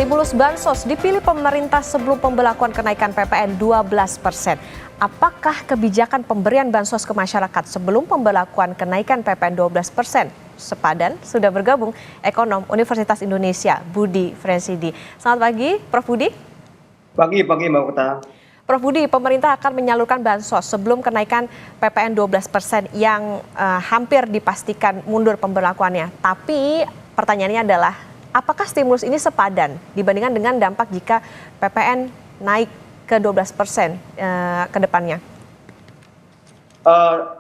Stimulus bansos dipilih pemerintah sebelum pemberlakuan kenaikan PPN 12%. Apakah kebijakan pemberian bansos ke masyarakat sebelum pemberlakuan kenaikan PPN 12% sepadan? Sudah bergabung ekonom Universitas Indonesia, Budi Frensidi. Selamat pagi, Prof. Budi. Pagi Mbak Kota. Prof. Budi, pemerintah akan menyalurkan bansos sebelum kenaikan PPN 12% yang hampir dipastikan mundur pemberlakuannya. Tapi pertanyaannya adalah, apakah stimulus ini sepadan dibandingkan dengan dampak jika PPN naik ke 12% ke depannya?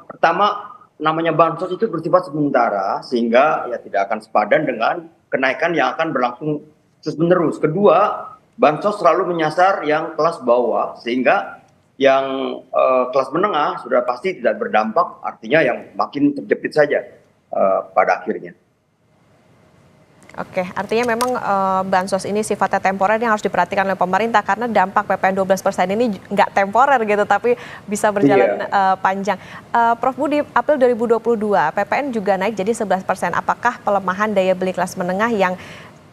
Pertama, namanya bansos itu bersifat sementara sehingga ya tidak akan sepadan dengan kenaikan yang akan berlangsung terus-menerus. Kedua, bansos selalu menyasar yang kelas bawah sehingga yang kelas menengah sudah pasti tidak berdampak, artinya yang makin terjepit saja pada akhirnya. Oke, artinya memang bansos ini sifatnya temporer yang harus diperhatikan oleh pemerintah karena dampak PPN 12% ini nggak temporer gitu, tapi bisa berjalan panjang. Prof. Budi, April 2022 PPN juga naik jadi 11%. Apakah pelemahan daya beli kelas menengah yang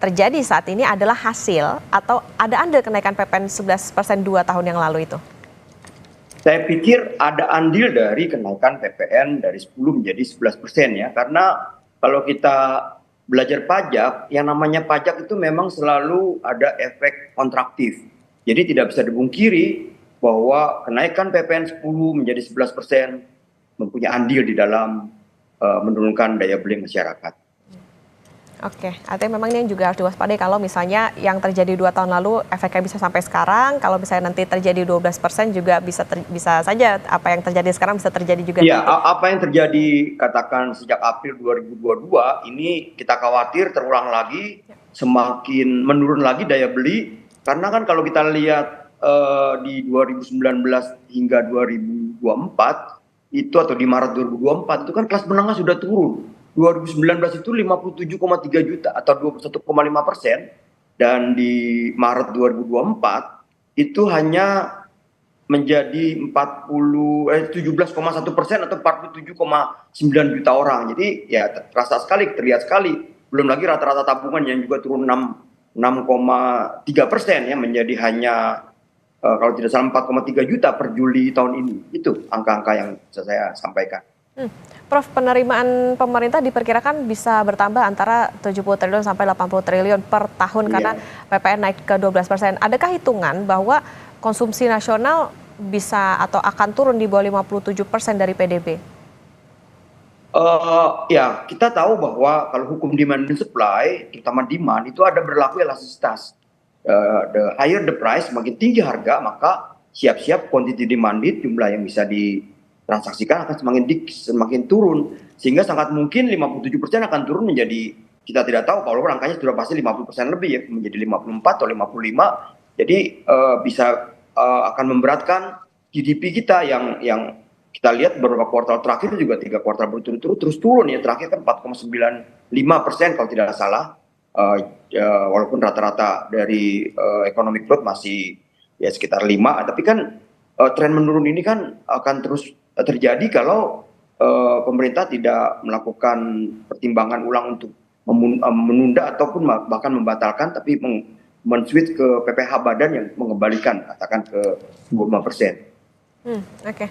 terjadi saat ini adalah hasil atau ada andil kenaikan PPN 11% 2 tahun yang lalu itu? Saya pikir ada andil dari kenaikan PPN dari 10 menjadi 11% ya, karena kalau kita belajar pajak, yang namanya pajak itu memang selalu ada efek kontraktif. Jadi tidak bisa dipungkiri bahwa kenaikan PPN 10 menjadi 11% mempunyai andil di dalam menurunkan daya beli masyarakat. Oke, artinya memang ini juga harus diwaspadai kalau misalnya yang terjadi 2 tahun lalu efeknya bisa sampai sekarang, kalau misalnya nanti terjadi 12% juga bisa saja apa yang terjadi sekarang bisa terjadi juga ya, nanti. apa yang terjadi katakan sejak April 2022 ini kita khawatir terulang lagi, semakin menurun lagi daya beli, karena kan kalau kita lihat di 2019 hingga 2024 itu atau di Maret 2024 itu kan kelas menengah sudah turun. 2019 itu 57,3 juta atau 21,5%, dan di Maret 2024 itu hanya menjadi 17,1% atau 47,9 juta orang. Jadi ya terasa sekali, terlihat sekali. Belum lagi rata-rata tabungan yang juga turun 6,3% ya, menjadi hanya kalau tidak salah 4,3 juta per Juli tahun ini. Itu angka-angka yang bisa saya sampaikan. Prof, penerimaan pemerintah diperkirakan bisa bertambah antara 70 triliun sampai 80 triliun per tahun karena PPN naik ke 12%. Adakah hitungan bahwa konsumsi nasional bisa atau akan turun di bawah 57% dari PDB? Ya, kita tahu bahwa kalau hukum demand and supply, terutama demand, itu ada berlaku elastisitas. The higher the price, semakin tinggi harga, maka siap-siap quantity demanded, jumlah yang bisa ditransaksikan akan semakin turun. Sehingga sangat mungkin 57% akan turun menjadi, kita tidak tahu, kalau angkanya sudah pasti 50% lebih ya, menjadi 54 atau 55. Jadi bisa akan memberatkan GDP kita yang kita lihat beberapa kuartal terakhir juga 3 kuartal berturut-turut terus turun ya, terakhir kan 4,95% kalau tidak salah, walaupun rata-rata dari economic growth masih ya sekitar 5, tapi kan tren menurun ini kan akan terus terjadi kalau pemerintah tidak melakukan pertimbangan ulang untuk menunda ataupun bahkan membatalkan, tapi men-switch ke PPh badan yang mengembalikan katakan ke 25%. Oke.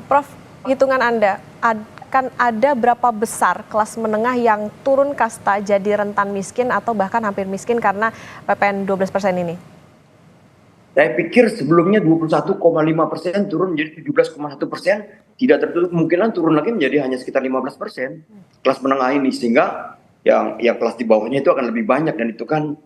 Prof, hitungan Anda, akan ada berapa besar kelas menengah yang turun kasta jadi rentan miskin atau bahkan hampir miskin karena PPN 12% ini? Saya pikir sebelumnya 21,5% turun menjadi 17,1%, tidak tertutup kemungkinan turun lagi menjadi hanya sekitar 15% kelas menengah ini, sehingga yang kelas di bawahnya itu akan lebih banyak, dan itu kan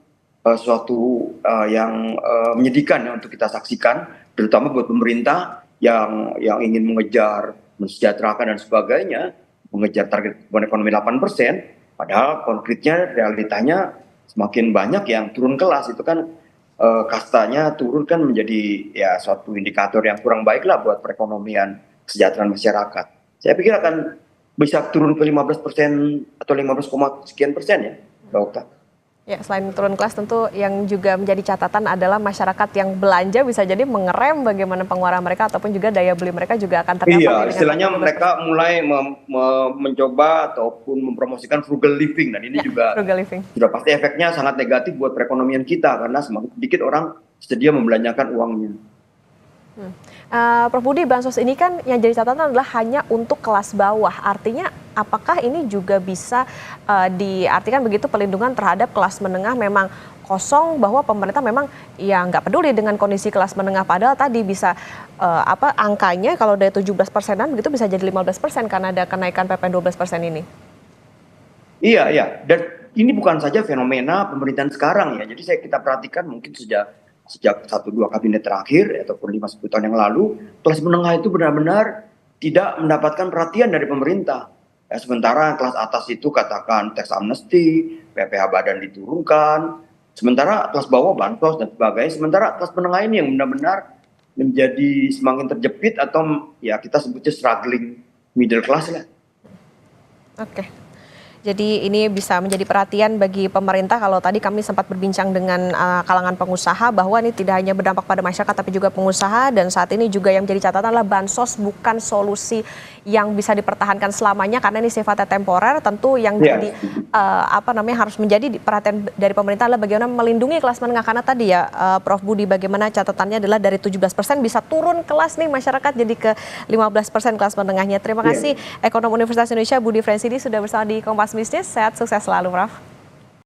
suatu yang menyedihkan ya untuk kita saksikan, terutama buat pemerintah yang ingin mengejar mensejahterakan dan sebagainya, mengejar target pertumbuhan ekonomi 8%, padahal konkretnya realitanya semakin banyak yang turun kelas. Itu kan kastanya turun kan menjadi ya suatu indikator yang kurang baik lah buat perekonomian kesejahteraan masyarakat. Saya pikir akan bisa turun ke 15% atau 15, sekian persen ya, Dokter. Ya, selain turun kelas tentu yang juga menjadi catatan adalah masyarakat yang belanja bisa jadi mengerem bagaimana pengeluaran mereka ataupun juga daya beli mereka juga akan terdampak Iya, ya dengan istilahnya kenaikan 12%. mereka mulai mencoba ataupun mempromosikan frugal living, dan ini Ya, juga frugal living. sudah pasti efeknya sangat negatif buat perekonomian kita karena semakin sedikit orang sedia membelanjakan uangnya. Prof Budi, bansos ini kan yang jadi catatan adalah hanya untuk kelas bawah. Artinya apakah ini juga bisa diartikan begitu perlindungan terhadap kelas menengah memang kosong, bahwa pemerintah memang ya nggak peduli dengan kondisi kelas menengah, padahal tadi bisa angkanya kalau dari 17%-an begitu bisa jadi 15% karena ada kenaikan PPN 12% ini. Iya, iya. Dan ini bukan saja fenomena pemerintahan sekarang ya. Jadi kita perhatikan mungkin sejak 1-2 kabinet terakhir ataupun 5-10 tahun yang lalu, kelas menengah itu benar-benar tidak mendapatkan perhatian dari pemerintah. Ya, sementara kelas atas itu katakan teks amnesti, PPh badan diturunkan, sementara kelas bawah bansos dan sebagainya. Sementara kelas menengah ini yang benar-benar menjadi semakin terjepit atau ya kita sebutnya struggling middle class lah. Oke. Jadi ini bisa menjadi perhatian bagi pemerintah. Kalau tadi kami sempat berbincang dengan kalangan pengusaha bahwa ini tidak hanya berdampak pada masyarakat tapi juga pengusaha, dan saat ini juga yang menjadi catatan adalah bansos bukan solusi yang bisa dipertahankan selamanya karena ini sifatnya temporer. Tentu yang jadi harus menjadi perhatian dari pemerintah adalah bagaimana melindungi kelas menengah, karena tadi ya Prof Budi, bagaimana catatannya adalah dari 17% bisa turun kelas nih masyarakat jadi ke 15% kelas menengahnya. Terima kasih Ekonom Universitas Indonesia Budi Frensidi sudah bersama di Kompas Bisnis. Sehat, sukses selalu Prof.